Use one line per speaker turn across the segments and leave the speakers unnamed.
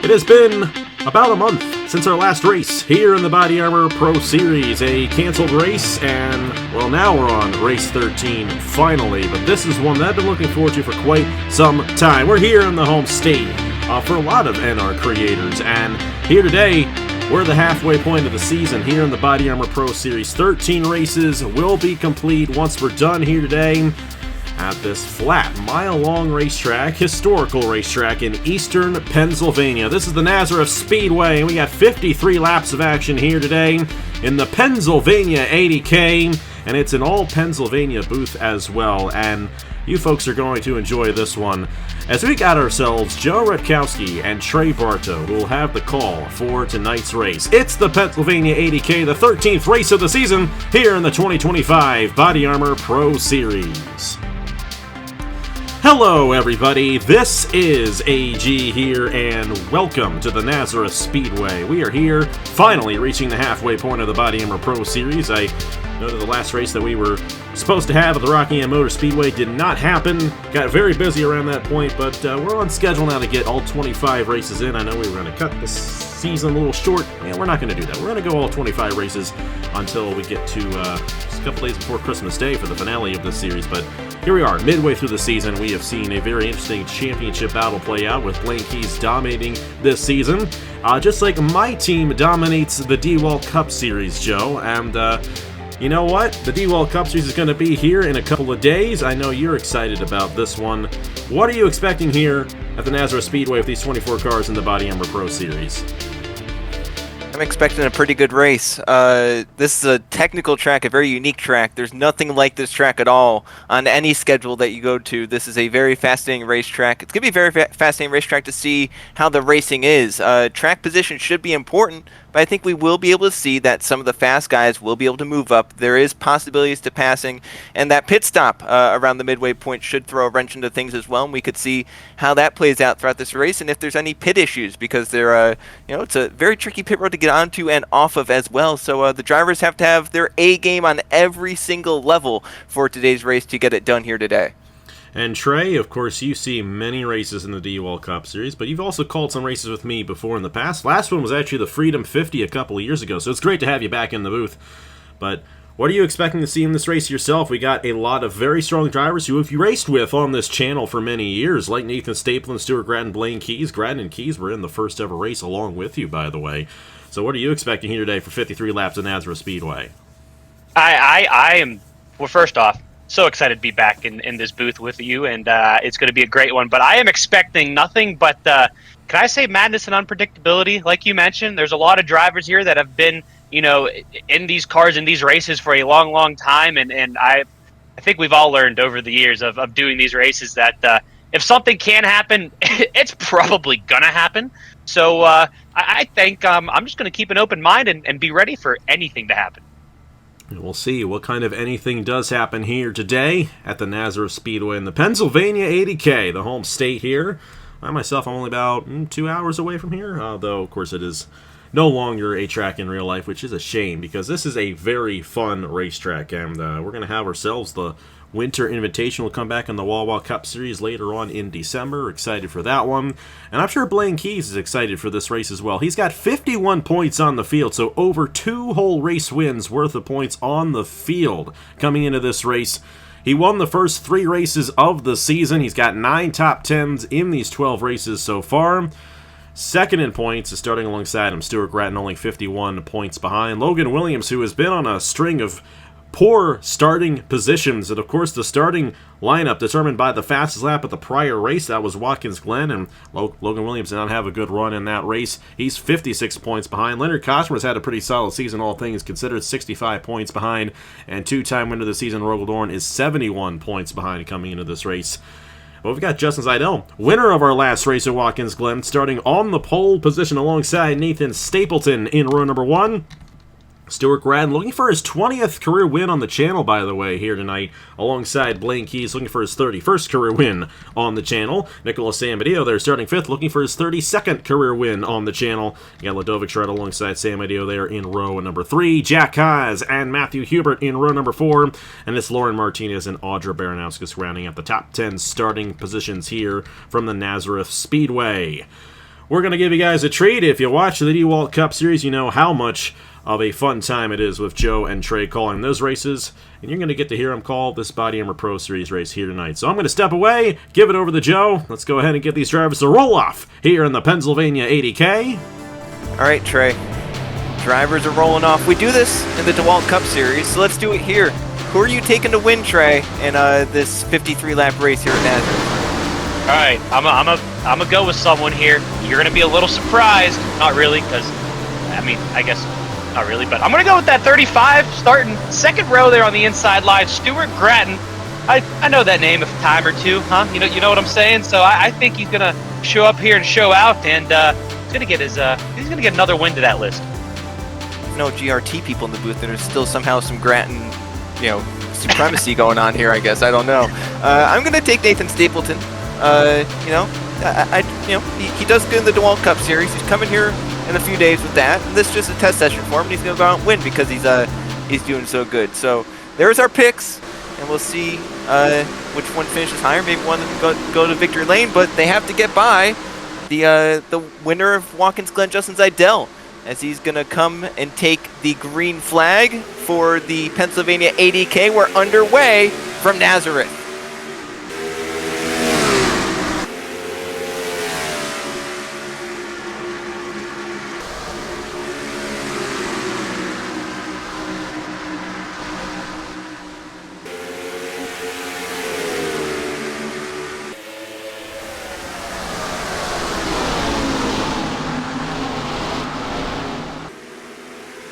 It has been about a month since our last race here in the BodyArmor Pro Series, a canceled race, and, well, now we're on race 13, finally, but this is one that I've been looking forward to for quite some time. We're here in the home state for a lot of NR creators, and here today, we're the halfway point of the season here in the BodyArmor Pro Series. 13 races will be complete once we're done here today at this flat, mile-long racetrack, historical racetrack in eastern Pennsylvania. This is the Nazareth Speedway, and we got 53 laps of action here today in the Pennsylvania 80K, and it's an all-Pennsylvania booth as well, and you folks are going to enjoy this one, as we got ourselves Joe Rutkowski and Trey Bartow, who will have the call for tonight's race. It's the Pennsylvania 80K, the 13th race of the season, here in the 2025 BodyArmor Pro Series. Hello everybody, this is AG here, and welcome to the Nazareth Speedway. We are here, finally reaching the halfway point of the BodyArmor Pro Series. I noted the last race that we were supposed to have at the Rockingham Motor Speedway did not happen. Got very busy around that point, but we're on schedule now to get all 25 races in. I know we were going to cut this season a little short, and we're not going to do that. We're going to go all 25 races until we get to just a couple days before Christmas Day for the finale of this series, but here we are, midway through the season. We have seen a very interesting championship battle play out with Blaine Keys dominating this season, just like my team dominates the D-Wall Cup Series, Joe, and you know what? The D-Wall Cup Series is going to be here in a couple of days. I know you're excited about this one. What are you expecting here at the Nazareth Speedway with these 24 cars in the BodyArmor Pro Series?
I'm expecting a pretty good race. This is a technical track, a very unique track. There's nothing like this track at all on any schedule that you go to. This is a very fascinating racetrack. It's going to be a very fascinating racetrack to see how the racing is. Track position should be important, but I think we will be able to see that some of the fast guys will be able to move up. There is possibilities to passing, and that pit stop around the midway point should throw a wrench into things as well, and we could see how that plays out throughout this race, and if there's any pit issues, because there, it's a very tricky pit road to get onto and off of as well. So the drivers have to have their A game on every single level for today's race to get it done here today.
And Trey, of course, you see many races in the D-Wall Cup Series, but you've also called some races with me before in the past. Last one was actually the Freedom 50 a couple of years ago, so it's great to have you back in the booth. But what are you expecting to see in this race yourself? We got a lot of very strong drivers who you've raced with on this channel for many years, like Nathan Stapleton, Stuart Gratton, Blaine Keys. Gratton and Keys were in the first ever race along with you, by the way. So what are you expecting here today for 53 laps of Nazareth Speedway?
I am, well, first off, so excited to be back in this booth with you, and it's going to be a great one. But I am expecting nothing but, can I say, madness and unpredictability? Like you mentioned, there's a lot of drivers here that have been, in these cars, in these races for a long, long time, and I think we've all learned over the years of doing these races that if something can happen, it's probably going to happen. So I think I'm just going to keep an open mind and be ready for anything to happen.
We'll see what kind of anything does happen here today at the Nazareth Speedway in the Pennsylvania 80K, the home state here. I myself, I'm only about 2 hours away from here, though, of course, it is no longer a track in real life, which is a shame, because this is a very fun racetrack, and we're going to have ourselves the Winter Invitational will come back in the Wawa Cup Series later on in December. Excited for that one. And I'm sure Blaine Keys is excited for this race as well. He's got 51 points on the field, so over 2 whole race wins worth of points on the field coming into this race. He won the first 3 races of the season. He's got 9 top 10s in these 12 races so far. Second in points is starting alongside him, Stuart Gratton, only 51 points behind. Logan Williams, who has been on a string of poor starting positions, and of course the starting lineup determined by the fastest lap of the prior race, that was Watkins Glen, and Logan Williams did not have a good run in that race. He's 56 points behind. Leonard Cosmer's had a pretty solid season, all things considered, 65 points behind, and 2-time winner of the season, Rogel Dorn, is 71 points behind coming into this race. Well, we've got Justin Zeidel, winner of our last race at Watkins Glen, starting on the pole position alongside Nathan Stapleton in row number 1. Stuart Gratton looking for his 20th career win on the channel, by the way, here tonight, alongside Blaine Keys looking for his 31st career win on the channel. Nicholas Samadio there starting 5th, looking for his 32nd career win on the channel. You got Ladovic Shred alongside Samadio there in row number 3. Jack Haas and Matthew Hubert in row number 4. And it's Lauren Martinez and Audra Baranowskis rounding out the top 10 starting positions here from the Nazareth Speedway. we're going to give you guys a treat. If you watch the DeWalt Cup Series, you know how much of a fun time it is with Joe and Trey calling those races, and you're going to get to hear them call this BodyArmor Pro Series race here tonight. So I'm going to step away, give it over to Joe. Let's go ahead and get these drivers to roll off here in the Pennsylvania 80K.
All right, Trey. Drivers are rolling off. We do this in the DeWalt Cup Series, so let's do it here. Who are you taking to win, Trey, in this 53-lap race here at Nazareth?
All right, I'm a go with someone here. You're gonna be a little surprised, not really, because I guess not really, but I'm gonna go with that 35, starting second row there on the inside line, Stuart Gratton. I know that name a time or two, huh? You know what I'm saying? So I think he's gonna show up here and show out, and he's gonna get another win to that list.
No GRT people in the booth, and there's still somehow some Grattan, supremacy going on here. I guess I don't know. I'm gonna take Nathan Stapleton. He does good in the DeWalt Cup Series. He's coming here in a few days with that. And this is just a test session for him, and he's gonna go out and win because he's doing so good. So there's our picks, and we'll see which one finishes higher. Maybe one of them go to victory lane, but they have to get by the winner of Watkins Glen, Justin Zidell, as he's going to come and take the green flag for the Pennsylvania 80K. We're underway from Nazareth.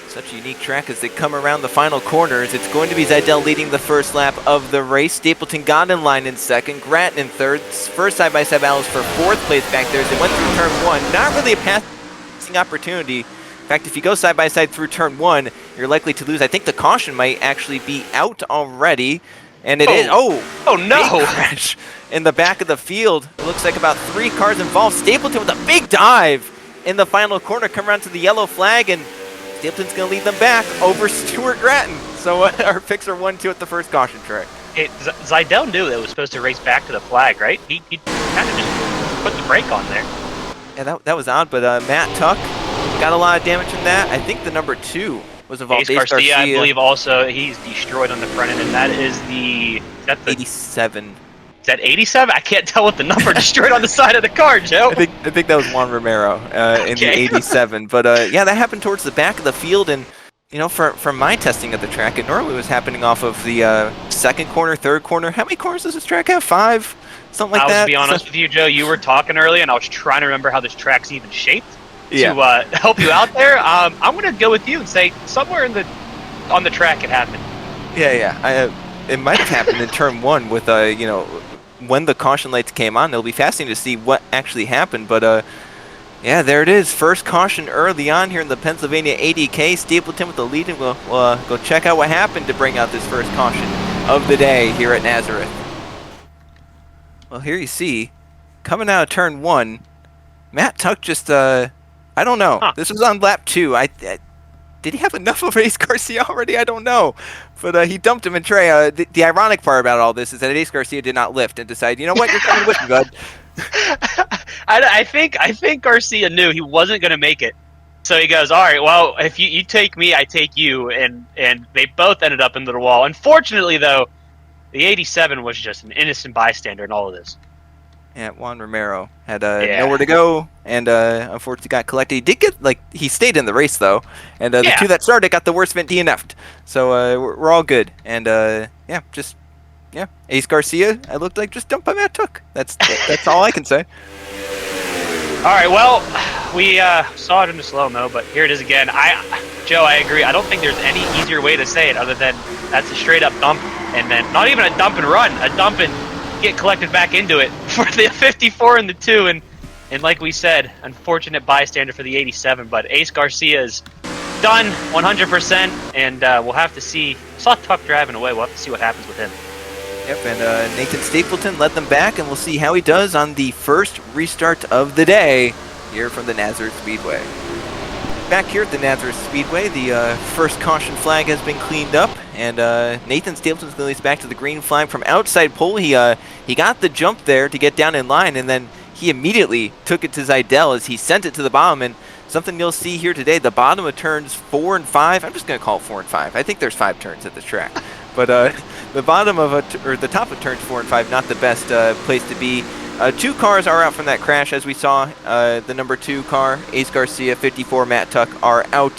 Such a unique track as they come around the final corners. It's going to be Zidell leading the first lap of the race. Stapleton got in line in second. Grattan in third. First side-by-side battles for fourth place back there as they went through turn one. Not really a passing opportunity. In fact, if you go side-by-side through turn one, you're likely to lose. I think the caution might actually be out already. And it is. Oh no! Crash in the back of the field. It looks like about 3 cars involved. Stapleton with a big dive in the final corner. Come around to the yellow flag, and Stapleton's going to lead them back over Stuart Grattan. So our picks are 1-2 at the first caution track.
Zidell knew that it was supposed to race back to the flag, right? He kind of just put the brake on there.
Yeah, that was odd, but Matt Tuck got a lot of damage in that. I think the number 2 was involved.
Ace Garcia, I believe, also, he's destroyed on the front end, and that is the
87.
Is that 87? I can't tell what the number destroyed on the side of the car, Joe.
I think that was Juan Romero in the 87. But yeah, that happened towards the back of the field, and from my testing of the track, it normally was happening off of the second corner, third corner. How many corners does this track have? 5? Something like that?
To be honest with you, Joe, you were talking earlier, and I was trying to remember how this track's even shaped
to
help you out there. I'm going to go with you and say somewhere on the track it happened.
Yeah. It might have happened in turn 1 with when the caution lights came on. It'll be fascinating to see what actually happened, but yeah, there it is. First caution early on here in the Pennsylvania 80K. Stapleton with the lead, and we'll go check out what happened to bring out this first caution of the day here at Nazareth. Well, here you see, coming out of turn 1, Matt Tuck just, I don't know. Huh. This was on lap 2. Did he have enough of Ace Garcia already? I don't know. But he dumped him in Trey. The ironic part about all this is that Ace Garcia did not lift and decided, you know what, you're coming with me, bud.
I think Garcia knew he wasn't going to make it. So he goes, all right, well, if you take me, I take you. And they both ended up into the wall. Unfortunately, though, the 87 was just an innocent bystander in all of this.
Yeah, Juan Romero had nowhere to go, and unfortunately got collected. He did get, he stayed in the race, though, and the 2 that started got the worst event DNF'd. So we're all good. And Ace Garcia, I looked like just dumped by Matt Tuck. That's all I can say.
All right, well, we saw it in the slow-mo, but here it is again. Joe, I agree. I don't think there's any easier way to say it other than that's a straight-up dump, and then not even a dump and run, a dump and get collected back into it for the 54 and the 2, and like we said, unfortunate bystander for the 87, but Ace Garcia is done 100%, and we'll have to see. Saw Tuck driving away. We'll have to see what happens with him.
Yep, and Nathan Stapleton led them back, and we'll see how he does on the first restart of the day here from the Nazareth Speedway. Back here at the Nazareth Speedway, the first caution flag has been cleaned up, and Nathan Stapleton's going to lead us back to the green flag from outside pole. He got the jump there to get down in line, and then he immediately took it to Zidell as he sent it to the bottom. And something you'll see here today, the bottom of turns 4 and 5. I'm just going to call it 4 and 5. I think there's 5 turns at this track. But the bottom of or the top of turns 4 and 5, not the best place to be. 2 cars are out from that crash, as we saw. The number 2 car, Ace Garcia, 54, Matt Tuck, are out.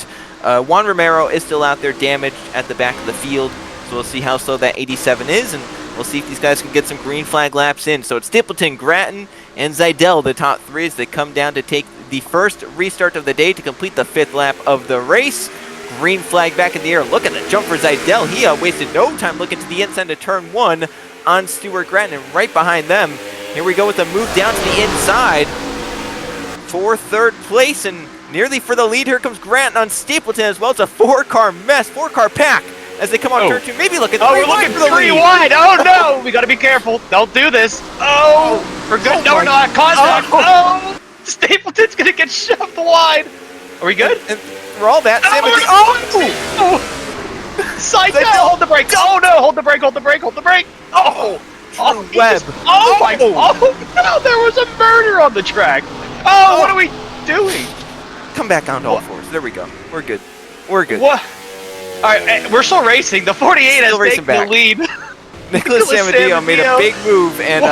Juan Romero is still out there, damaged at the back of the field. So we'll see how slow that 87 is, and we'll see if these guys can get some green flag laps in. So it's Stapleton, Grattan, and Zidell, the top 3, as they come down to take the first restart of the day to complete the 5th lap of the race. Green flag back in the air. Look at the jump for Zidell. He wasted no time looking to the inside of turn 1 on Stuart Grattan, and right behind them, here we go with a move down to the inside for 3rd place, and nearly for the lead. Here comes Grattan on Stapleton as well. It's a 4-car mess, 4-car pack as they come on turn 2. Maybe look at 3
we're
wide
looking
for the
3
lead.
wide. Oh no, we got to be careful. Don't do this. Oh, we're good. No, we're not. Contact. Oh, Stapleton's gonna get shoved wide. Are we good?
And for all that,
Zidell, hold the brake. Oh no, hold the brake. Hold the brake. Hold the brake. Oh.
Oh,
My! Oh no! There was a murder on the track. Oh, what are we doing?
Come back on to all 4s. There we go. We're good. We're good.
What? All right, we're still racing. The 48 has taken the lead.
Nicholas Samadillo made a big move, and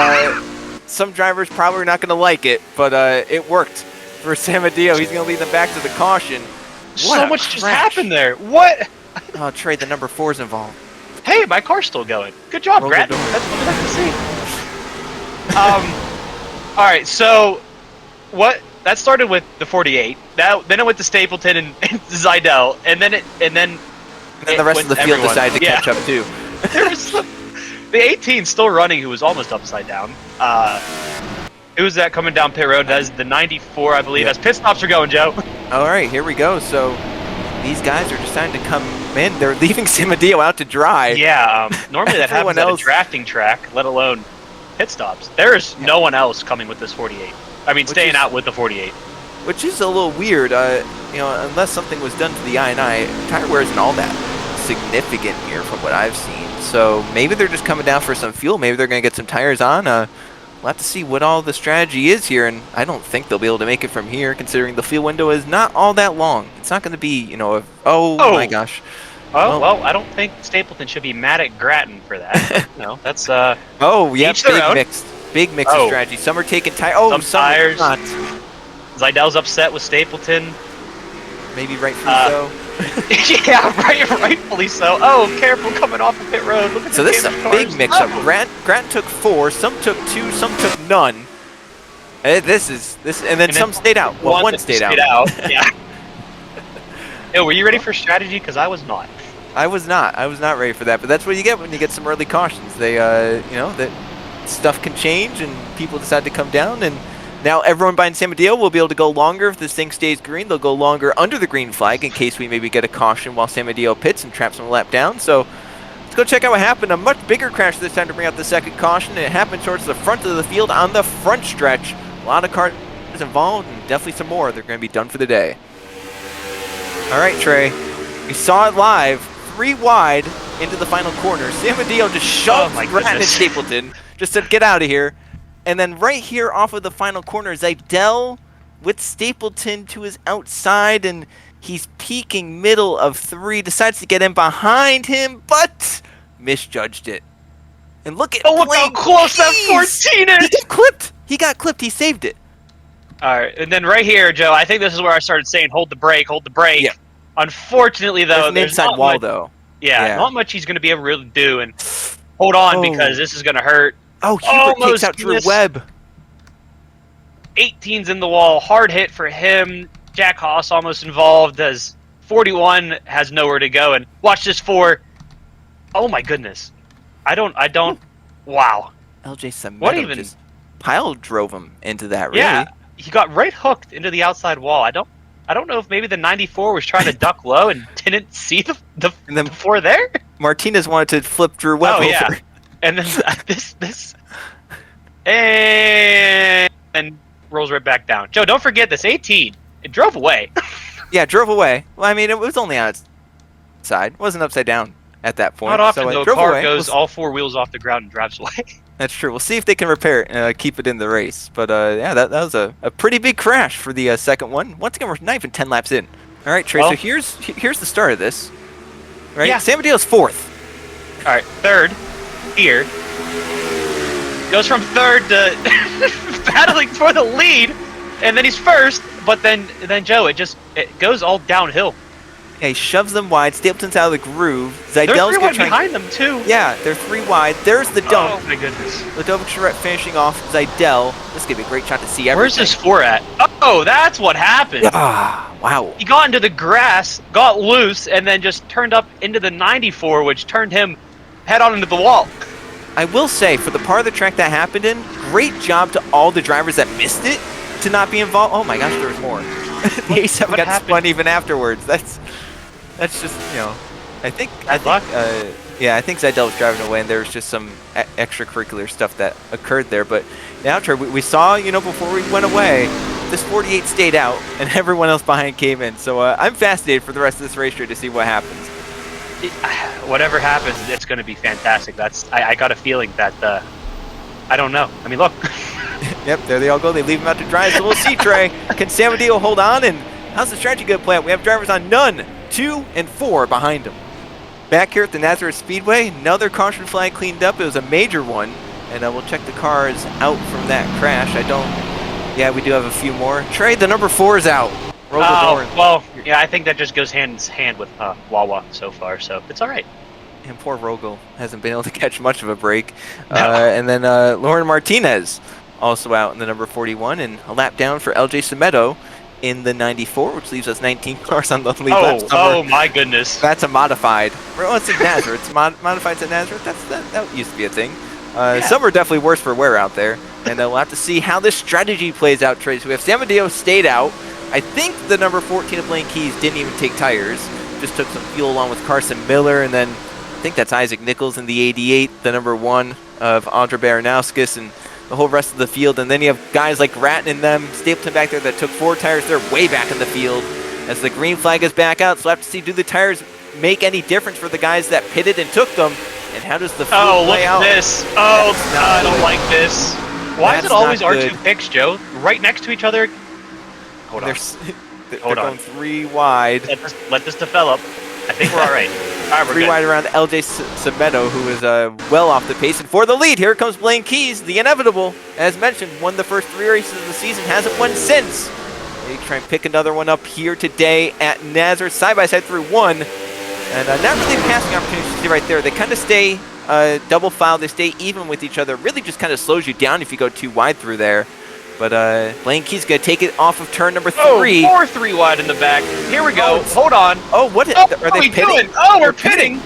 some drivers probably are not going to like it, but it worked for Samadillo. He's going to lead them back to the caution.
So much just happened there. What?
Oh, Trey, the number 4's involved.
Hey, my car's still going. Good job, Grattan. That's what I see. All right, so what? That started with the 48. Then it went to Stapleton and Zidell, and then
the rest of the field decided to catch up too.
There was the 18 still running, who was almost upside down. Who was that coming down pit road? That's the 94, I believe. As pit stops are going, Joe.
All right, here we go. So these guys are deciding to come in. They're leaving Samadillo out to dry.
Yeah, normally that happens at a drafting track, let alone pit stops. There is no one else coming with this 48. I mean, staying out with the 48.
Which is a little weird, unless something was done to the I&I. Tire wear isn't all that significant here from what I've seen. So maybe they're just coming down for some fuel. Maybe they're going to get some tires on. We'll have to see what all the strategy is here, and I don't think they'll be able to make it from here, considering the fuel window is not all that long. It's not going to be, oh my gosh.
Oh, well, I don't think Stapleton should be mad at Grattan for that. That's
big mix of strategy. Some are taking tires. Oh, some
tires.
Not.
Zidell's upset with Stapleton.
Maybe rightfully so.
Yeah, rightfully so. Oh, careful coming off the pit road. Look at
so this is a big mix-up. Grattan took 4, some took 2, some took none. And then some stayed out. Well, one stayed out.
Yeah. Yo, were you ready for strategy? Because I was not.
I was not ready for that. But that's what you get when you get some early cautions. They, that stuff can change and people decide to come down. And now everyone behind Samadillo will be able to go longer if this thing stays green. They'll go longer under the green flag in case we maybe get a caution while Samadillo pits and traps them a lap down. So let's go check out what happened. A much bigger crash this time to bring out the second caution. And it happened towards the front of the field on the front stretch. A lot of cars involved and definitely some more. They're going to be done for the day. All right, Trey. We saw it live. 3 wide into the final corner. Samadillo just shoved Grattan and Stapleton. Just said, get out of here. And then right here off of the final corner, Zidell with Stapleton to his outside, and he's peeking middle of 3, decides to get in behind him, but misjudged it. And look at
look how close that 14 is!
He got clipped. He saved it.
All right, and then right here, Joe, I think this is where I started saying, hold the brake. Yeah. Unfortunately, though,
there's an inside wall, though.
Yeah, not much he's going to be able to really do, and hold on because this is going to hurt.
Oh, Hubert takes out Drew Webb.
18's in the wall. Hard hit for him. Jack Haas almost involved as 41 has nowhere to go. And watch this 4. Oh, my goodness. I don't. Wow.
LJ Semedo just pile drove him into that, really.
Yeah, he got right hooked into the outside wall. I don't know if maybe the 94 was trying to duck low and didn't see the 4 there.
Martinez wanted to flip Drew Webb over.
Yeah. And then this and rolls right back down. Joe, don't forget this 18. It drove away.
Yeah, drove away. Well, I mean, it was only on its side. It wasn't upside down at that point.
Not often,
so
though, a car goes all 4 wheels off the ground and drives away.
That's true. We'll see if they can repair it and keep it in the race. But yeah, that was a pretty big crash for the second one. Once again, we're not even 10 laps in. All right, Trey,
Well,
so here's the start of this. Right?
Yeah.
San Mateo's fourth.
All right, third here. Goes from third to battling for the lead, and then he's first. But then Joe, it goes all downhill.
Yeah, he shoves them wide. Stapleton's out of the groove.
They're
Zeidel's
3
gonna
wide
try.
behind them too.
Yeah, they're 3 wide. There's the dump.
Oh my goodness.
Ladovic Charette finishing off Zeidel. This could be a great shot to see everything.
Where's this 4 at? Oh, that's what happened.
Ah, wow.
He got into the grass, got loose, and then just turned up into the 94, which turned him head on into the wall.
I will say, for the part of the track that happened in, great job to all the drivers that missed it to not be involved. Oh my gosh, there was more. The A7
what
got
happened?
spun even afterwards. That's just, I think Zeidel was driving away, and there was just some extracurricular stuff that occurred there. But now, Trey, we saw, before we went away, this 48 stayed out, and everyone else behind came in. So I'm fascinated for the rest of this race to see what happens.
Whatever happens, it's going to be fantastic. I got a feeling that I don't know. I mean, look.
Yep, there they all go. They leave him out to dry. So we'll see, Trey. Can San Mateo hold on? And how's the strategy going to play out? We have drivers on none, 2 and 4 behind him. Back here at the Nazareth Speedway, another caution flag cleaned up. It was a major one. And we'll check the cars out from that crash. Yeah, we do have a few more. Trey, the number 4 is out.
Well, yeah, I think that just goes hand in hand with Wawa so far, so it's all right.
And poor Rogel hasn't been able to catch much of a break. And then Lauren Martinez also out in the number 41, and a lap down for LJ Semedo in the 94, which leaves us 19 cars on the lead lap.
Oh my goodness.
That's a modified. Well, it's in Nazareth. It's modified at Nazareth. That used to be a thing. Some are definitely worse for wear out there. And we'll have to see how this strategy plays out, Trey. So we have San Mateo stayed out. I think the number 14 of Blaine Keys didn't even take tires. Just took some fuel along with Carson Miller. And then I think that's Isaac Nichols in the 88, the number 1 of Andre Baranowskis, and the whole rest of the field. And then you have guys like Ratton and them, Stapleton back there that took 4 tires. They're way back in the field as the green flag is back out. So we'll have to see, do the tires make any difference for the guys that pitted and took them? And how does the field play out?
Oh, look at this. Oh, I don't like this. Why is it always our 2 picks, Joe? Right next to each other? Hold on.
They're going 3 wide.
Let this develop. I think we're all right. All right, we're
3
good.
wide around LJ Semedo, who is well off the pace. And for the lead, here comes Blaine Keys, the inevitable. As mentioned, won the first 3 races of the season, hasn't won since. They try and pick another one up here today at Nazareth, side-by-side through 1. And not really passing opportunities to see right there. They kind of stay double file. They stay even with each other. Really just kind of slows you down if you go too wide through there. But Blaine Keys going to take it off of turn number 3.
Oh, more 3 wide in the back. Here we go. Hold on.
Oh, what are they pitting?
Doing? Oh, we're pitting.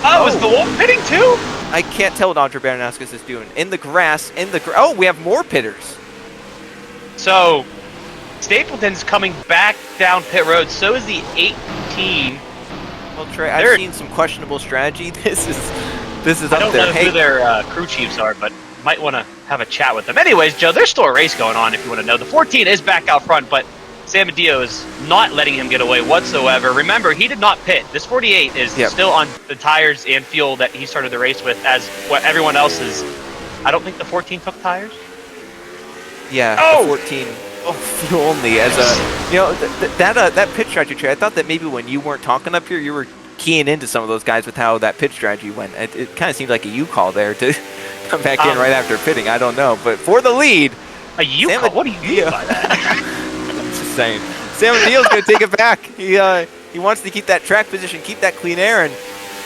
Oh, is the wolf pitting too?
I can't tell what Andre Baranowskis is doing. In the grass, oh, we have more pitters.
So, Stapleton's coming back down pit road. So is the 18.
Well, Trey, I've seen some questionable strategy. This is up there.
I don't know who their crew chiefs are, but might want to have a chat with them. Anyways, Joe, there's still a race going on if you want to know. The 14 is back out front, but San Mateo is not letting him get away whatsoever. Remember, he did not pit. This 48 is still on the tires and fuel that he started the race with, as what everyone else is. I don't think the 14 took tires.
Yeah, the 14. Oh, fuel only. As that pitch strategy, I thought that maybe when you weren't talking up here, you were keying into some of those guys with how that pitch strategy went. It kind of seems like a U call there to come back in right after pitting. I don't know, but for the lead,
a U call. What do you mean by that?
I'm just saying. San Mateo's going to take it back. He wants to keep that track position, keep that clean air, and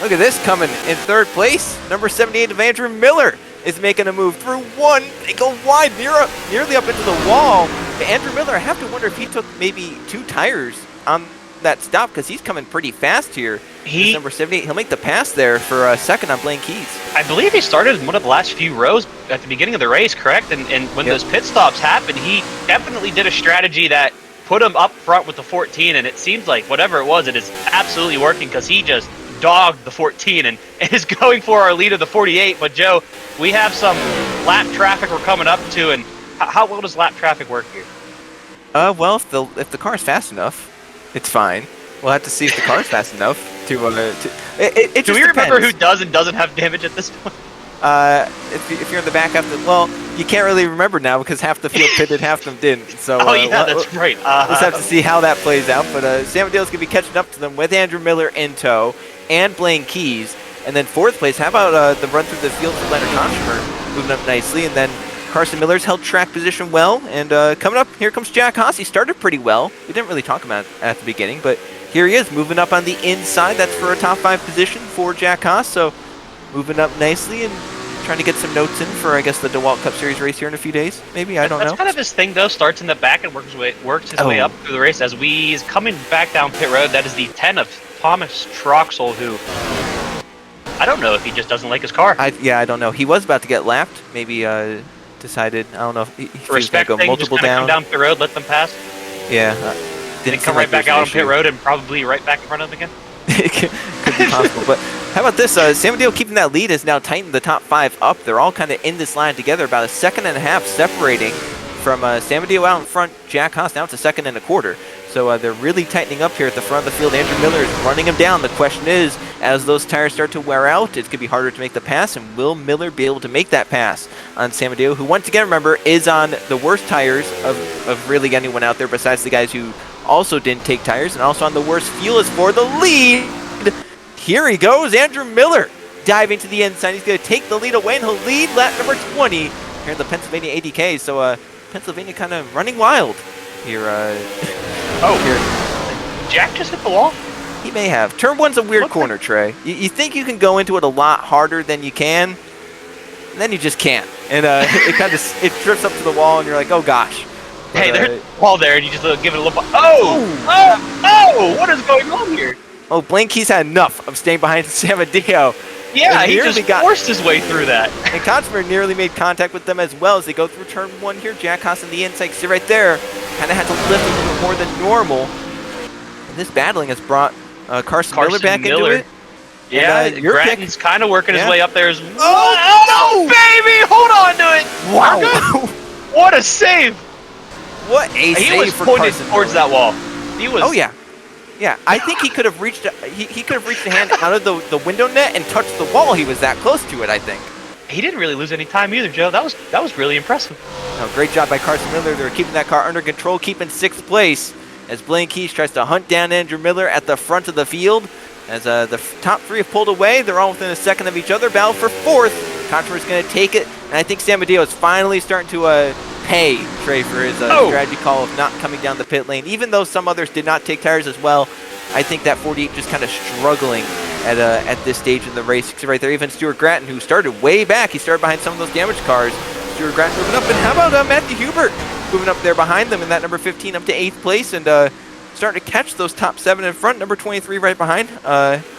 look at this coming in 3rd place. Number 78 of Andrew Miller is making a move through 1. They go wide, nearly up into the wall. Andrew Miller, I have to wonder if he took maybe 2 tires on that stop, because he's coming pretty fast here. He's number 78. He'll make the pass there for a second on Blaine Keys.
I believe he started in one of the last few rows at the beginning of the race, correct? And when those pit stops happened, he definitely did a strategy that put him up front with the 14, and it seems like whatever it was, it is absolutely working, because he just dogged the 14 and is going for our lead of the 48. But Joe, we have some lap traffic we're coming up to, and how well does lap traffic work here?
Well, if the car's fast enough, it's fine. We'll have to see if the car's fast enough to. Do
we remember who does and doesn't have damage at this point?
If you're in the back half, well, you can't really remember now because half the field pitted, half of them didn't. So
Oh yeah, that's right.
let's have to see how that plays out. But San Mateo's going to be catching up to them with Andrew Miller in tow and Blaine Keys. And then fourth place, how about the run through the field for Leonard Conchomer, moving up nicely. And then Carson Miller's held track position well. And coming up, here comes Jack Haas. He started pretty well. We didn't really talk about it at the beginning, but here he is moving up on the inside. That's for a top 5 position for Jack Haas. So moving up nicely and trying to get some notes in for, I guess, the DeWalt Cup Series race here in a few days. Maybe, I don't know.
That's kind of his thing, though. Starts in the back and works his way up through the race. As he's coming back down pit road, that is the 10 of Thomas Troxel, who I don't know if he just doesn't like his car.
I don't know. He was about to get lapped. Maybe decided, I don't know if he was going to go multiple
down. Come down pit road, let them pass.
Yeah.
Didn't come right back out on pit road and probably right back in front of them again.
Could be possible. But how about this? San Mateo keeping that lead has now tightened the top 5 up. They're all kind of in this line together, about a second and a half separating from San Mateo out in front. Jack Haas now it's a second and a quarter. So they're really tightening up here at the front of the field. Andrew Miller is running him down. The question is, as those tires start to wear out, it's going to be harder to make the pass, and will Miller be able to make that pass on San Mateo, who once again, remember, is on the worst tires of really anyone out there besides the guys who also didn't take tires, and also on the worst fuel is for the lead. Here he goes, Andrew Miller diving to the inside. He's going to take the lead away, and he'll lead lap number 20 here in the Pennsylvania 80K. So Pennsylvania kind of running wild here.
Here. Jack just hit the wall?
He may have. Turn 1's a weird corner, Trey. You think you can go into it a lot harder than you can, and then you just can't. And it kind of drifts up to the wall, and you're like, oh gosh. But,
hey, there's a wall there, and you just give it a little. Oh! What is going on here?
Oh, Blaine Keys had enough of staying behind San Mateo.
Yeah, he just forced his way through that.
And Conchomer nearly made contact with them as well as they go through turn 1 here. Jack Haas on the inside, see right there, kind of had to lift a little bit more than normal. And this battling has brought Carson Miller back into it.
Yeah, and, Gratton's kind of working his way up there as well.
Oh, no!
Baby! Hold on to it!
Wow!
What a save!
What a save for Carson Miller. He was pointed
towards that wall. He was.
Oh, yeah. Yeah, I think he could have reached he could have reached a hand out of the window net and touched the wall. He was that close to it, I think.
He didn't really lose any time either, Joe. That was really impressive.
No, great job by Carson Miller. They're keeping that car under control, keeping 6th place as Blaine Keys tries to hunt down Andrew Miller at the front of the field. As the top 3 have pulled away, they're all within a second of each other. Battle for 4th. Conchomer's going to take it, and I think San Mateo is finally starting to pay Trey for his strategy call of not coming down the pit lane. Even though some others did not take tires as well, I think that 48 just kind of struggling at this stage in the race. Right there, even Stuart Gratton, who started way back. He started behind some of those damaged cars. Stuart Gratton moving up, and how about Matthew Hubert moving up there behind them in that number 15 up to 8th place, and starting to catch those top 7 in front. Number 23 right behind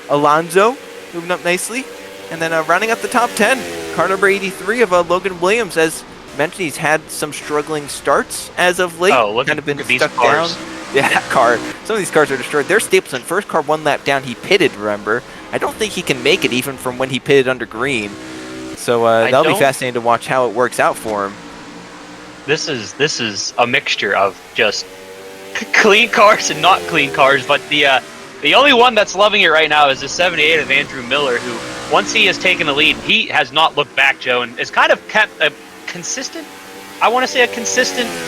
Alonso moving up nicely, and then rounding up the top 10, car number 83 of Logan Williams. As mentioned, he's had some struggling starts as of late.
Oh, look
kind of been
these
stuck
cars.
down. Yeah, that car. Some of these cars are destroyed. There's Stapleton. First car 1 lap down. He pitted, remember. I don't think he can make it even from when he pitted under green. So that'll be fascinating to watch how it works out for him.
This is a mixture of just clean cars and not clean cars, but the only one that's loving it right now is the 78 of Andrew Miller, who once he has taken the lead, he has not looked back, Joe, and has kind of kept a consistent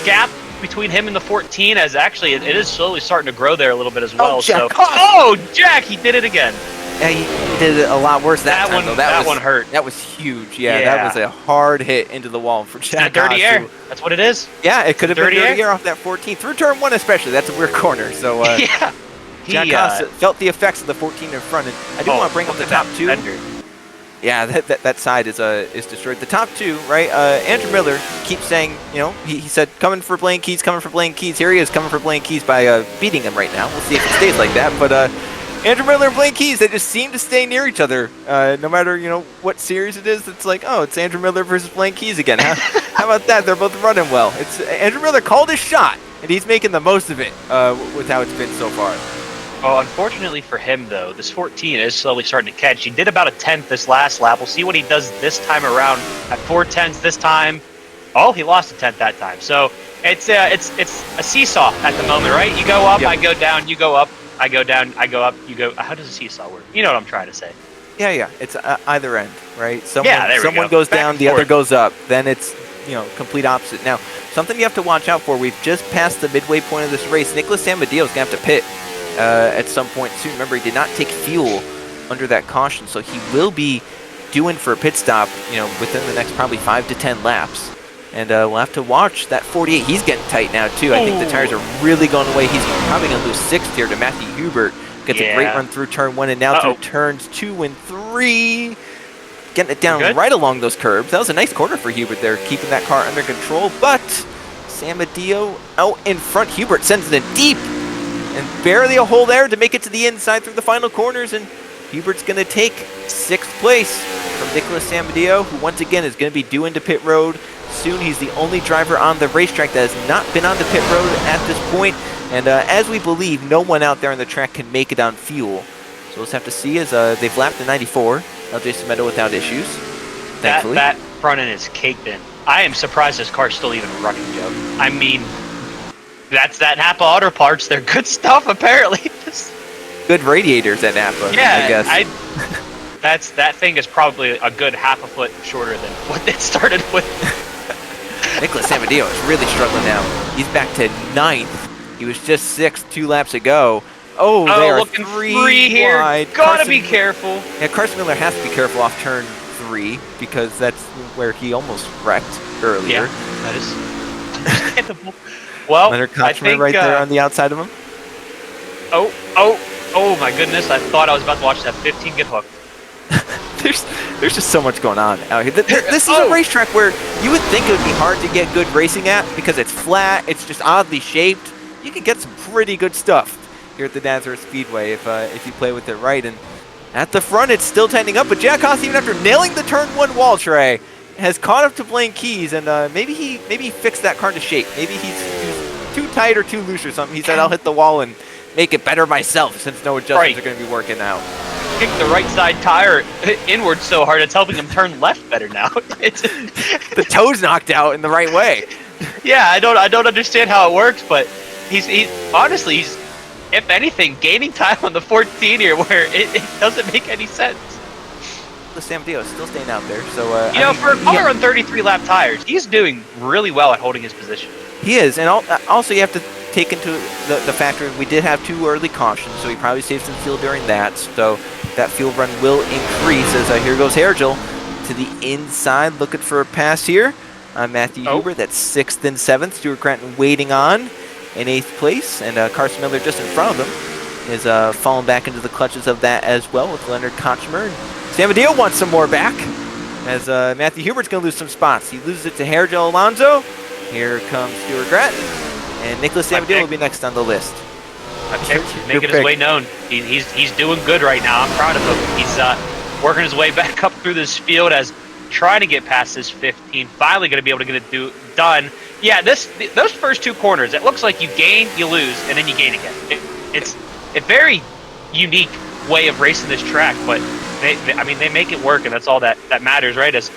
gap between him and the 14, as actually it is slowly starting to grow there a little bit as well. Jack, he did it again.
Yeah, he did it a lot worse that time, though.
That one hurt.
That was huge. Yeah, that was a hard hit into the wall for Jack.
Dirty air. That's what it is.
Yeah, it could have been dirty air off that 14 through turn 1 especially. That's a weird corner. So
yeah,
Jack Haas felt the effects of the 14 in front, and I do want to bring up the top 2. Yeah, that side is destroyed. The top 2, right? Andrew Miller keeps saying, he said, coming for Blaine Keys. Here he is coming for Blaine Keys by beating him right now. We'll see if it stays like that. But Andrew Miller and Blaine Keys, they just seem to stay near each other. No matter, what series it is, it's like, oh, it's Andrew Miller versus Blaine Keys again. How about that? They're both running well. It's Andrew Miller called his shot, and he's making the most of it with how it's been so far.
Well, unfortunately for him, though, this 14 is slowly starting to catch. He did about a 10th this last lap. We'll see what he does this time around at 4/10 this time. Oh, he lost a 10th that time. So it's a seesaw at the moment, right? You go up, I go down, you go up, I go down, I go up, you go. How does a seesaw work? You know what I'm trying to say.
Yeah. It's either end, right?
Yeah, there we
Someone
go.
goes
Back
down,
and
the other
forth.
goes up. Then it's, complete opposite. Now, something you have to watch out for. We've just passed the midway point of this race. Nicholas Samadeo is going to have to pit at some point soon. Remember, he did not take fuel under that caution, so he will be due in for a pit stop, within the next probably 5 to 10 laps. And we'll have to watch that 48. He's getting tight now, too. I think the tires are really going away. He's probably going to lose 6th here to Matthew Hubert. Gets a great run through turn 1 and now through turns 2 and 3. Getting it down right along those curbs. That was a nice corner for Hubert there, keeping that car under control. But Samadeo out in front. Hubert sends it in deep. And barely a hole there to make it to the inside through the final corners. And Hubert's going to take 6th place from Nicholas Samadeo, who once again is going to be due into pit road soon. He's the only driver on the racetrack that has not been on the pit road at this point. And as we believe, no one out there on the track can make it on fuel. So we'll just have to see as they've lapped the 94. LJ Semedo without issues, thankfully.
That front end is caked in. I am surprised this car's still even running, Joe. I mean, that's that Napa Auto Parts. They're good stuff, apparently.
Good radiators at Napa, I guess.
That thing is probably a good half a foot shorter than what it started with.
Nicholas Samadeo is really struggling now. He's back to 9th. He was just 6th 2 laps ago. Oh, they are
looking
3
free here.
wide.
Gotta be careful.
Yeah, Carson Miller has to be careful off turn 3 because that's where he almost wrecked earlier.
Yeah, that is understandable. Well,
Leonard
I
Kochman
think
right there on the outside of him.
Oh my goodness! I thought I was about to watch that 15 get hooked.
There's just so much going on out here. This is a racetrack where you would think it would be hard to get good racing at because it's flat, it's just oddly shaped. You can get some pretty good stuff here at the Nazareth Speedway if you play with it right. And at the front, it's still tightening up, but Jack Haas, even after nailing the turn 1 wall tray, has caught up to Blaine Keys, and maybe he fixed that car into shape. Maybe he's too tight or too loose or something. He said, I'll hit the wall and make it better myself since no adjustments are going to be working out.
Kicked the right side tire inward so hard it's helping him turn left better now.
The toe's knocked out in the right way.
Yeah, I don't understand how it works, but he's honestly, if anything, gaining time on the 14 here where it doesn't make any sense.
The Samadeo is still staying out there, so
for a car on 33 lap tires, he's doing really well at holding his position.
He is, and also you have to take into the factor we did have 2 early cautions, so he probably saved some fuel during that. So that fuel run will increase as here goes Hergel to the inside, looking for a pass here. Matthew Huber, that's 6th and 7th. Stuart Gratton waiting on in 8th place, and Carson Miller just in front of him is falling back into the clutches of that as well with Leonard Kochmer. Samadeo wants some more back as Matthew Hubert's going to lose some spots. He loses it to Hergel Alonso. Here comes Stuart Gratton, and Nicholas Samadeo will be next on the list.
He's making his way known. He's doing good right now. I'm proud of him. He's working his way back up through this field as trying to get past this 15. Finally going to be able to get it done. Yeah, those first 2 corners, it looks like you gain, you lose, and then you gain again. It's a very unique way of racing this track, but they make it work, and that's all that matters, right? As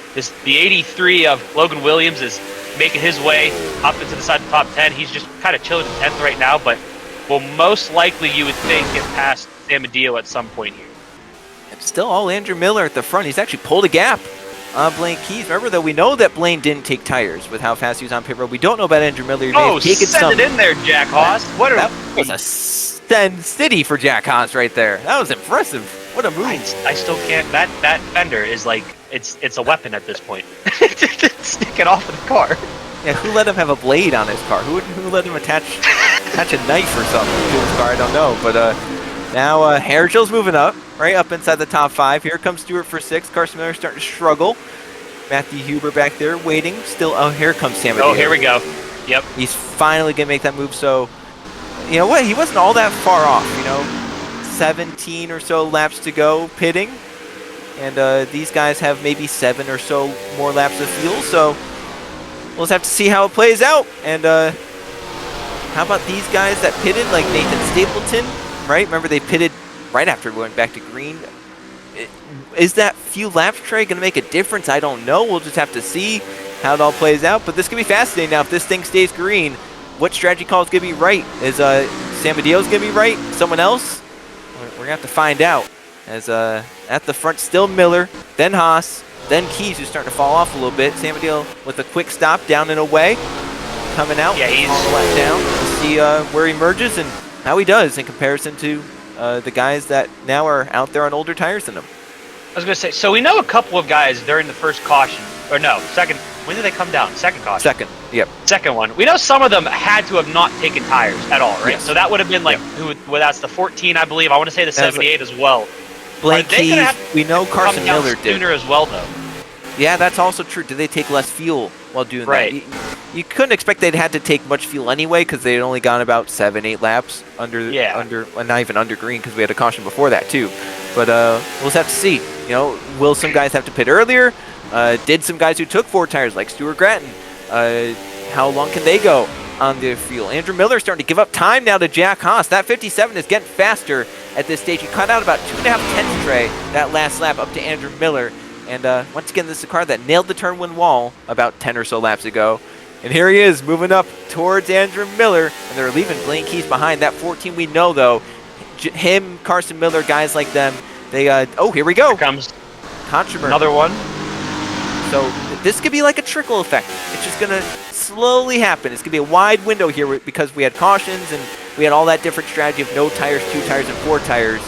the 83 of Logan Williams is making his way up into the side of the top 10. He's just kind of chilling in 10th right now, but will most likely, you would think, get past Samadeo at some point here.
It's still all Andrew Miller at the front. He's actually pulled a gap on Blaine Keys. Remember, though, we know that Blaine didn't take tires with how fast he was on pit road. We don't know about Andrew Miller.
Send it in there, Jack Haas.
That was a city for Jack Haas right there. That was impressive. What a move.
I still can't. That fender is like, it's a weapon at this point. Sticking off of the car.
Yeah, who let him have a blade on his car? Who let him attach a knife or something to his car? I don't know. But now Hergel's moving up, right up inside the top 5. Here comes Stewart for 6th. Carson Miller starting to struggle. Matthew Huber back there waiting. Still, here comes Samadeo.
Oh, here we go. Yep.
He's finally going to make that move. So, you know what? He wasn't all that far off, 17 or so laps to go pitting. And these guys have maybe 7 or so more laps of fuel. So we'll just have to see how it plays out. And how about these guys that pitted, like Nathan Stapleton, right? Remember, they pitted right after going back to green. Is that few laps tray going to make a difference? I don't know. We'll just have to see how it all plays out. But this could be fascinating. Now, if this thing stays green, what strategy call is going to be right? Is Samadeo's going to be right? Someone else? We're going to have to find out. As at the front, still Miller, then Haas, then Keys, who's starting to fall off a little bit. Samadil with a quick stop down and away. Coming out,
yeah, he's
on the left down to see where he merges and how he does in comparison to the guys that now are out there on older tires than him.
I was going to say, so we know a couple of guys during the first caution, or no, second. When did they come down? Second caution.
Second, yep.
Second one. We know some of them had to have not taken tires at all, right?
Yes.
So that would have been like, well, that's the 14, I believe. I want to say the 78 as well.
Blake Keys, we know Carson Miller did.
Sooner as well, though.
Yeah, that's also true. Did they take less fuel while doing
Right.
that? You couldn't expect they'd had to take much fuel anyway because they'd only gone about 7-8 laps under, well, not even under green because we had a caution before that too. But we'll just have to see. You know, will some guys have to pit earlier? Did some guys who took 4 tires like Stuart Grattan? How long can they go on their fuel? Andrew Miller starting to give up time now to Jack Haas. That 57 is getting faster at this stage. He cut out about 2.5 tenths, Trey, that last lap up to Andrew Miller. And once again, this is a car that nailed the turn one wall about 10 or so laps ago. And here he is moving up towards Andrew Miller. And they're leaving Blaine Keys behind. That 14 we know, though. Him, Carson Miller, guys like them. They, oh, here we go.
Here comes
Controver.
another one.
So this could be like a trickle effect. It's just going to slowly happen. It's going to be a wide window here because we had cautions and we had all that different strategy of no tires, 2 tires, and 4 tires.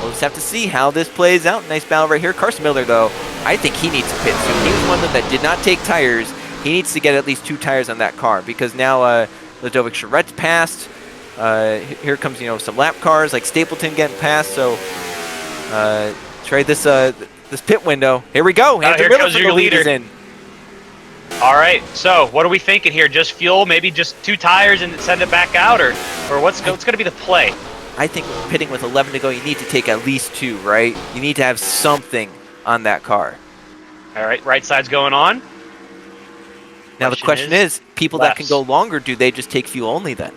We'll just have to see how this plays out. Nice battle right here. Carson Miller, though, I think he needs to pit soon. He was one of them that did not take tires. He needs to get at least 2 tires on that car because now Ludovic Charrette's passed. Here comes, you know, some lap cars like Stapleton getting passed. So, Trey, this pit window. Here we go. Andrew Miller for the lead is in.
All right. So, what are we thinking here? Just fuel, maybe just 2 tires and send it back out, or what's going to be the play?
I think pitting with 11 to go, you need to take at least 2, right? You need to have something on that car.
All right. Right side's going on.
Now the question is, people that can go longer, do they just take fuel only then?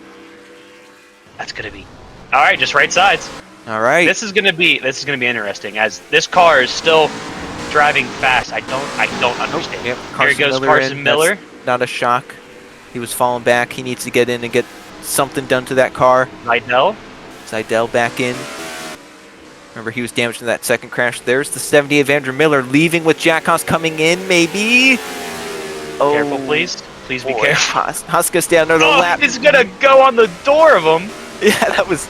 That's going to be. All right. Just right sides.
All right.
This is going to be interesting as this car is still driving fast. I don't understand.
Yep.
Here goes Carson Miller.
That's not a shock. He was falling back. He needs to get in and get something done to that car. Seidel back in. Remember, he was damaged in that second crash. There's the 78 of Andrew Miller leaving with Jack Haas coming in, maybe. Oh,
careful, please. Please be careful.
Haas gonna stay on another lap.
He's gonna go on the door of him.
Yeah, that was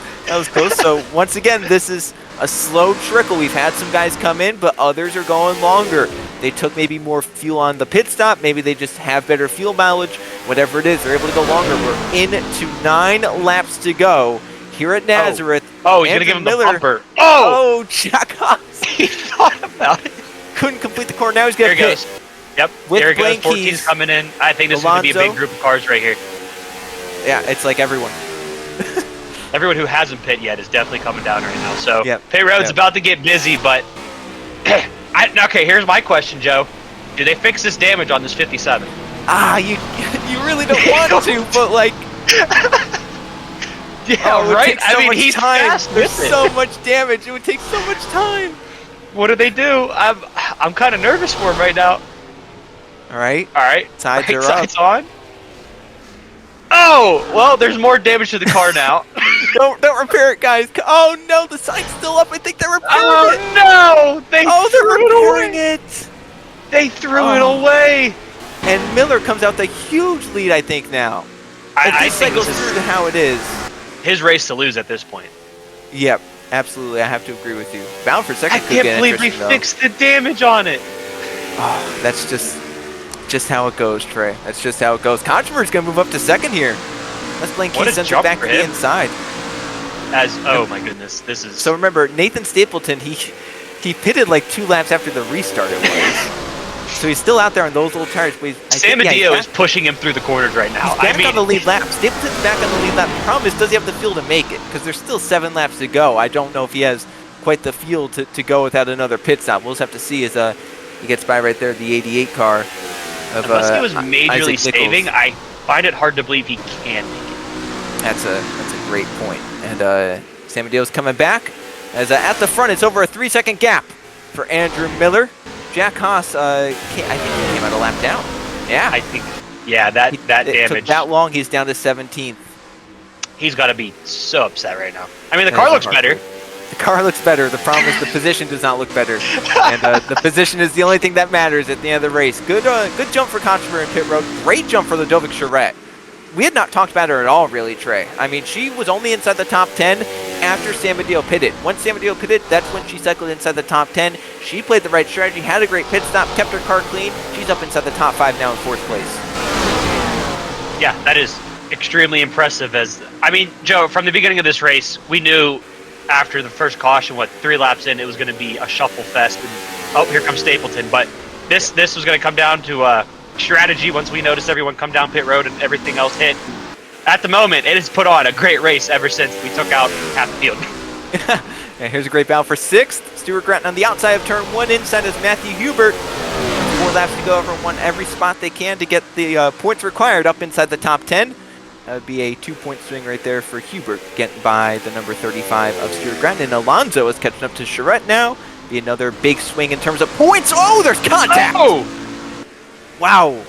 close. So once again, this is a slow trickle. We've had some guys come in, but others are going longer. They took maybe more fuel on the pit stop. Maybe they just have better fuel mileage. Whatever it is, they're able to go longer. We're into 9 laps to go here at Nazareth.
Oh, he's going to give him
Miller,
the bumper.
Oh, Jack Haas.
He thought about it.
Couldn't complete the corner. Now he's going to pit.
Yep,
with
there he goes. 14's
Keys,
coming in. I think this is going to be a big group of cars right here.
Yeah, it's like everyone.
Everyone who hasn't pit yet is definitely coming down right now. So pit road's about to get busy, but okay, here's my question, Joe. Do they fix this damage on this 57?
You really don't want to, but like
right?
I mean, he's fast. There's so much damage. It would take so much time.
What do they do? I'm kind of nervous for him right now.
All right.
Sides are up. On. Oh, well, there's more damage to the car now.
Don't repair it, guys. Oh, no, the side's still up. I think they're repairing it.
Oh, no.
They're repairing it.
They threw it away.
And Miller comes out the huge lead, I think, now.
I think
this is how it is.
His race to lose at this point.
Yep, absolutely. I have to agree with you. Bound for second.
I can't believe we fixed the damage on it.
Oh, that's just how it goes, Trey. That's just how it goes. Controver's going to move up to second here. Let's blame Keith sends it back to the inside.
Oh my goodness, this is...
So remember, Nathan Stapleton, he pitted like 2 laps after the restart it was. So he's still out there on those old tires.
Samadillo is pushing him through the corners right now.
He's back on the lead lap. Stapleton's back on the lead lap. The problem is, does he have the fuel to make it? Because there's still 7 laps to go. I don't know if he has quite the fuel to go without another pit stop. We'll just have to see as he gets by right there, the 88 car.
Unless he was majorly saving, I find it hard to believe he can make it.
That's a great point. And Samadillo's coming back. As at the front, it's over a 3-second gap for Andrew Miller. Jack Haas, I think he came out a lap down. Yeah.
I think, that damage.
It took that long, he's down to 17th.
He's got to be so upset right now. I mean, the car looks better.
The car looks better. The problem is the position does not look better. And the position is the only thing that matters at the end of the race. Good jump for Controver in pit road. Great jump for the Dovik Charette. We had not talked about her at all, really, Trey. I mean, she was only inside the top 10 after Samadeo pitted. Once Samadeo pitted, that's when she cycled inside the top 10. She played the right strategy, had a great pit stop, kept her car clean. She's up inside the top 5 now in 4th place.
Yeah, that is extremely impressive. I mean, Joe, from the beginning of this race, we knew after the first caution, 3 laps in, it was going to be a shuffle fest. And, oh, here comes Stapleton. But this was going to come down to strategy once we noticed everyone come down pit road and everything else hit. At the moment, it has put on a great race ever since we took out half the field.
And here's a great battle for 6th. Stuart Grattan on the outside of turn 1. Inside is Matthew Hubert. 4 laps to go. Everyone won every spot they can to get the points required up inside the top 10. That would be a 2-point swing right there for Hubert, getting by the number 35 of Stuart Grattan. And Alonso is catching up to Charette now. Be another big swing in terms of points. Oh, there's contact!
Oh!
Wow.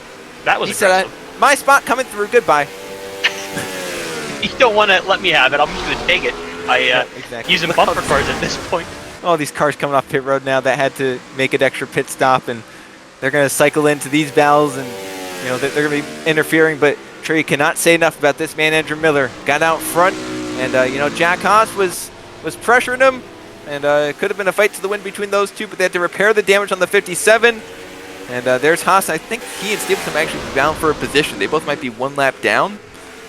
That was
He said,
aggressive.
my spot coming through. Goodbye.
You don't want to let me have it. I'm just going to take it.
Exactly.
Using bumper cars at this point.
All these cars coming off pit road now that had to make an extra pit stop, and they're going to cycle into these battles, and they're going to be interfering. But Trey cannot say enough about this man, Andrew Miller. Got out front, and Jack Haas was pressuring him, and it could have been a fight to the win between those two, but they had to repair the damage on the 57. And there's Haas. I think he and Stapleton might actually be bound for a position. They both might be 1 lap down,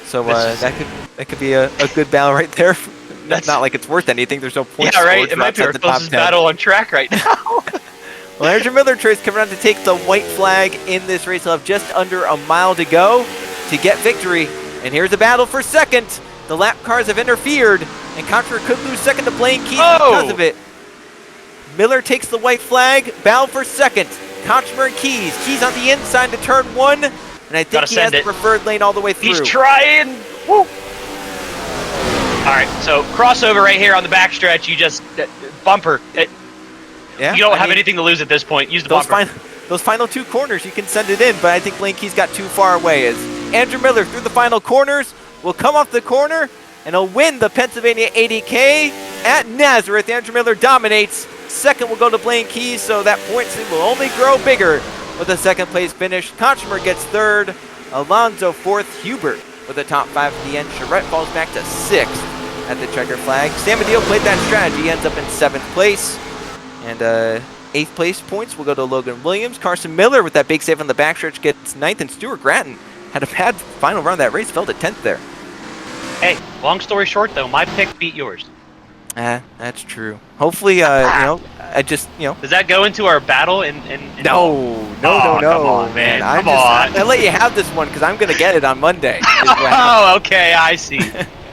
so that could be a good battle right there. Not like it's worth anything. There's no points.
Yeah, right. It might be our closest battle on track right now.
Well, Andrew Miller Trey's coming on to take the white flag in this race. He'll have just under a mile to go to get victory. And here's a battle for 2nd. The lap cars have interfered, and Contra could lose 2nd to Blaine Keys because of it. Miller takes the white flag. Battle for 2nd. Contra and Keys. Keys on the inside to turn 1, and I think he has the preferred lane all the way through.
He's trying. Woo. All right, so crossover right here on the backstretch. You just bumper.
Yeah,
you don't have anything to lose at this point. Use the bumper.
Those final 2 corners, you can send it in, but I think Blaine Keys got too far away. As Andrew Miller through the final corners will come off the corner, and he'll win the Pennsylvania 80K at Nazareth. Andrew Miller dominates. 2nd will go to Blaine Keys, so that point swing will only grow bigger with a 2nd place finish. Conchomer gets 3rd. Alonso 4th. Hubert with the top 5 at the end. Charette falls back to 6th at the checker flag. Samadeo played that strategy, ends up in 7th place. And 8th place points will go to Logan Williams. Carson Miller with that big save on the backstretch gets 9th, and Stuart Grattan had a bad final run of that race, fell to 10th there.
Hey, long story short though, my pick beat yours.
That's true. Hopefully, I just,
Does that go into our battle in
No.
Come on, man. Come on.
I let you have this one because I'm going to get it on Monday.
Oh, okay, I see.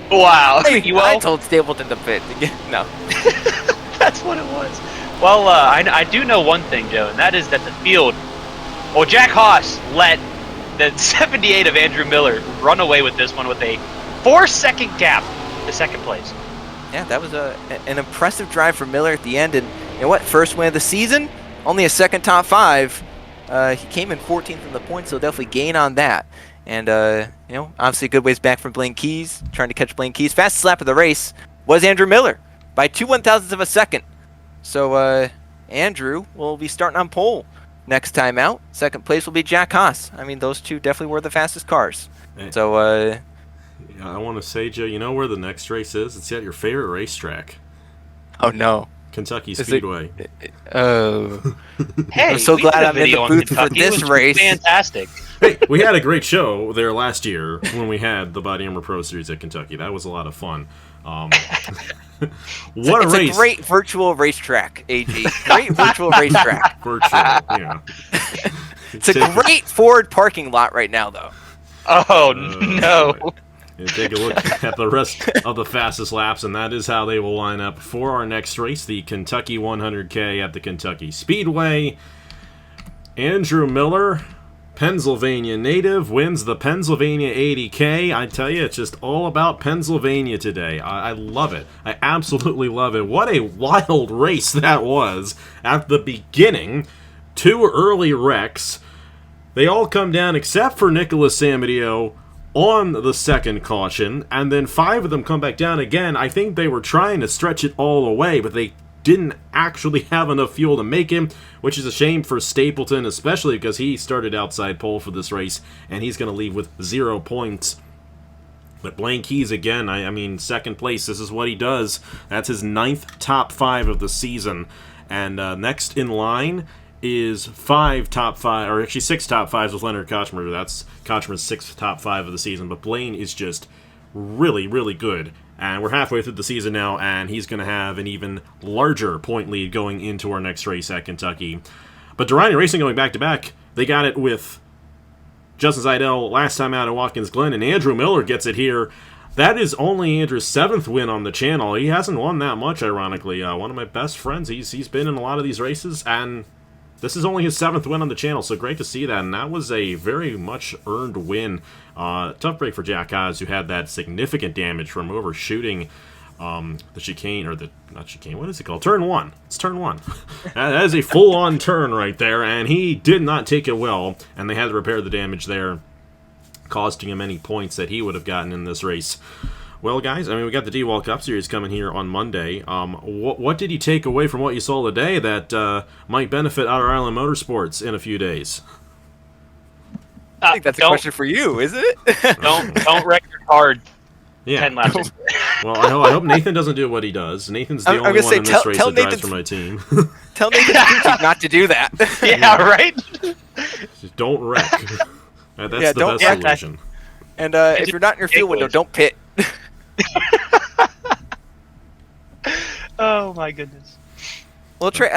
Wow.
I told Stapleton to pit. No.
That's what it was. Well, I do know one thing, Joe, and that is that the field... Well, Jack Haas let the 78 of Andrew Miller run away with this one with a 4-second gap to 2nd place.
Yeah, that was an impressive drive for Miller at the end, and you know what? First win of the season, only a 2nd top 5. He came in 14th in the points, so definitely gain on that. And obviously a good ways back from Blaine Keys, trying to catch Blaine Keys. Fastest lap of the race was Andrew Miller by 2 1/1000ths of a second. So Andrew will be starting on pole next time out. 2nd place will be Jack Haas. I mean, those two definitely were the fastest cars. So.
I want to say, Joe, you know where the next race is? It's at your favorite racetrack.
Oh, no.
Kentucky Speedway.
Oh.
Hey,
I'm so glad I'm in the booth for this race.
Fantastic.
Hey, we had a great show there last year when we had the BodyArmor Pro Series at Kentucky. That was a lot of fun. What a race.
It's a great virtual racetrack, AG. Great virtual racetrack.
Virtual, yeah.
It's a great Ford parking lot right now, though.
Oh, no.
And take a look at the rest of the fastest laps, and that is how they will line up for our next race, the Kentucky 100K at the Kentucky Speedway. Andrew Miller, Pennsylvania native, wins the Pennsylvania 80K. I tell you, it's just all about Pennsylvania today. I love it. I absolutely love it. What a wild race that was at the beginning. 2 early wrecks. They all come down except for Nicholas Samadeo. on the second caution, and then 5 of them come back down again. I think they were trying to stretch it all away, but they didn't actually have enough fuel to make him, which is a shame for Stapleton, especially because he started outside pole for this race, and he's going to leave with 0 points. But Blaine Keys, again, I mean, second place, this is what he does. That's his 9th top 5 of the season. And next in line is 5 top 5, or actually 6 top 5s with Leonard Kochmer. That's Kochmer's 6th top 5 of the season. But Blaine is just really, really good. And we're halfway through the season now, and he's going to have an even larger point lead going into our next race at Kentucky. But Durrani Racing going back-to-back, they got it with Justin Seidel last time out at Watkins Glen, and Andrew Miller gets it here. That is only Andrew's 7th win on the channel. He hasn't won that much, ironically. One of my best friends, he's been in a lot of these races, and this is only his 7th win on the channel, so great to see that, and that was a very much earned win. Tough break for Jack Haas, who had that significant damage from overshooting the chicane, or not chicane, what is it called? Turn 1. It's turn 1. That is a full-on turn right there, and he did not take it well, and they had to repair the damage there, costing him any points that he would have gotten in this race. Well, guys, I mean, we got the D-Wall Cup Series coming here on Monday. What did you take away from what you saw today that might benefit Outer Island Motorsports in a few days?
I think that's a question for you, isn't it?
don't wreck your card.
Yeah.
10 laps.
Well, I hope Nathan doesn't do what he does. Nathan's the only one in this race that drives for my team.
Tell Nathan not to do that.
Yeah, right?
Just don't wreck. That's the best solution.
And if you're not in your field window, don't pit.
Oh my goodness.
Well, Trey,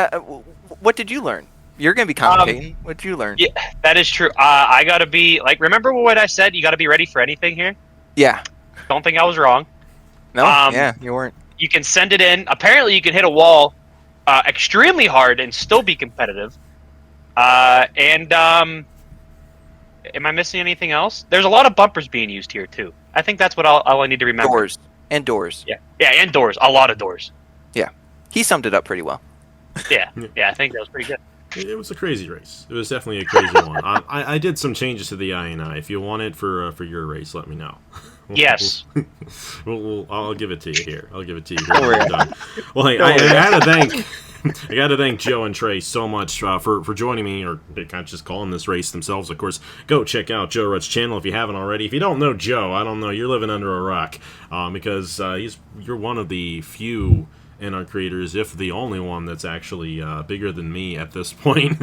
what did you learn? You're going to be commentating. What did you learn?
Yeah, that is true. I got to be, remember what I said? You got to be ready for anything here?
Yeah.
Don't think I was wrong.
No, yeah, you weren't. You
can send it in. Apparently, you can hit a wall extremely hard and still be competitive. Am I missing anything else? There's a lot of bumpers being used here, too. I think that's what all I need to remember.
Doors. And doors.
Yeah, and doors. A lot of doors.
Yeah. He summed it up pretty well.
Yeah, I think that was pretty good.
It was a crazy race. It was definitely a crazy one. I did some changes to the INI. If you want it for your race, let me know.
Yes.
I'll give it to you here. I'll give it to you here when we're done. Well, hey, I gotta thank Joe and Trey so much for joining me, or kind of just calling this race themselves. Of course, go check out Joe Rudd's channel if you haven't already. If you don't know Joe, I don't know, you're living under a rock, because you're one of the few NR creators, if the only one that's actually bigger than me at this point,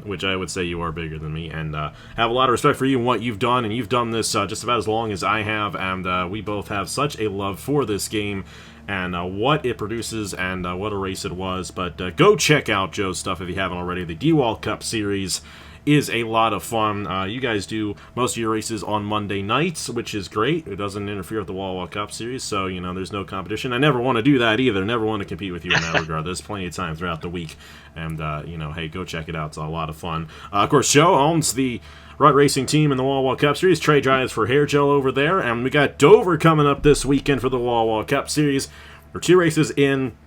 which I would say you are bigger than me, and have a lot of respect for you and what you've done, and you've done this just about as long as I have, and we both have such a love for this game, and what it produces, and what a race it was. But go check out Joe's stuff if you haven't already. The D-Wall Cup Series is a lot of fun. You guys do most of your races on Monday nights, which is great. It doesn't interfere with the Wall Cup Series, so, there's no competition. I never want to do that either. Never want to compete with you in that regard. There's plenty of time throughout the week, and, hey, go check it out. It's a lot of fun. Of course, Joe owns the Rut Racing team in the Wall Cup Series. Trey drives for Hair Gel over there, and we got Dover coming up this weekend for the Wall Cup Series. We're 2 races in,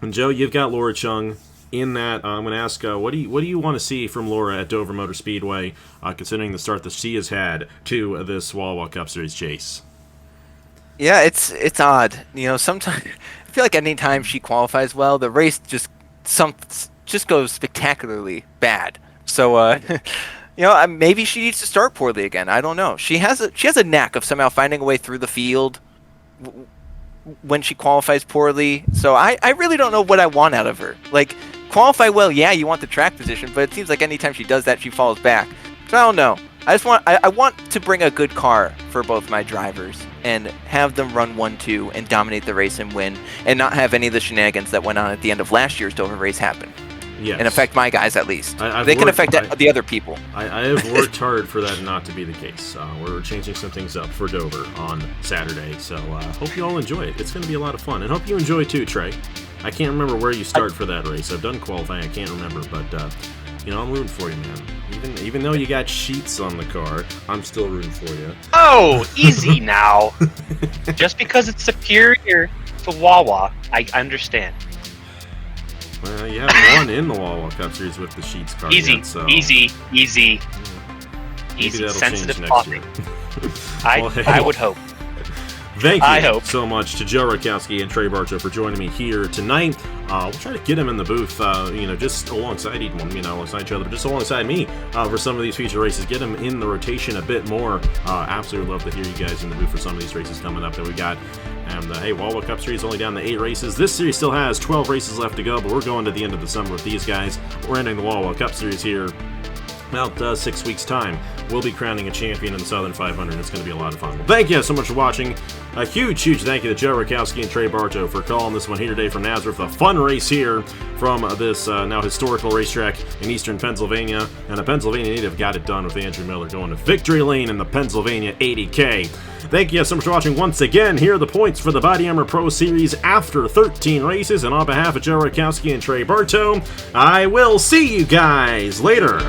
and Joe, you've got Laura Chung in that. I'm going to ask, what do you want to see from Laura at Dover Motor Speedway, considering the start that she has had to this Wall Cup Series chase?
Yeah, it's odd. Sometimes I feel like any time she qualifies well, the race just goes spectacularly bad. So, maybe she needs to start poorly again. I don't know. She has a knack of somehow finding a way through the field when she qualifies poorly. So I really don't know what I want out of her. Qualify well, yeah, you want the track position, but it seems like anytime she does that, she falls back. So I don't know. I want to bring a good car for both my drivers and have them run 1-2 and dominate the race and win, and not have any of the shenanigans that went on at the end of last year's Dover race happen.
Yes.
And affect my guys at least. They can affect the other people.
I have worked hard for that not to be the case. We're changing some things up for Dover on Saturday, so hope you all enjoy it. It's going to be a lot of fun, and hope you enjoy too, Trey. I can't remember where you start for that race. I've done qualifying, I can't remember, but I'm rooting for you, man. Even though you got sheets on the car, I'm still rooting for you.
Oh, easy now. Just because it's superior to Wawa, I understand.
Well, you haven't won in the Wall Cup Series with the sheets car
Easy,
yet, so...
easy.
Maybe
Easy,
that'll
sensitive
change next
topic.
year.
I would hope.
Thank
I
you
hope.
so much to Joe Rakowski and Trey Barcho for joining me here tonight. We'll try to get him in the booth, just alongside alongside each other, but just alongside me for some of these feature races. Get him in the rotation a bit more. Absolutely love to hear you guys in the booth for some of these races coming up that we got. And hey, Wawa Cup Series only down to 8 races. This series still has 12 races left to go, but we're going to the end of the summer with these guys. We're ending the Wawa Cup Series here about 6 weeks' time. We'll be crowning a champion in the Southern 500. It's going to be a lot of fun. Well, thank you so much for watching. A huge thank you to Joe Rakowski and Trey Barcho for calling this one here today from Nazareth. A fun race here from this now historical racetrack in eastern Pennsylvania. And a Pennsylvania native got it done with Andrew Miller going to victory lane in the Pennsylvania 80K. Thank you so much for watching once again. Here are the points for the BodyArmor Pro Series after 13 races. And on behalf of Joe Rakowski and Trey Barcho, I will see you guys later.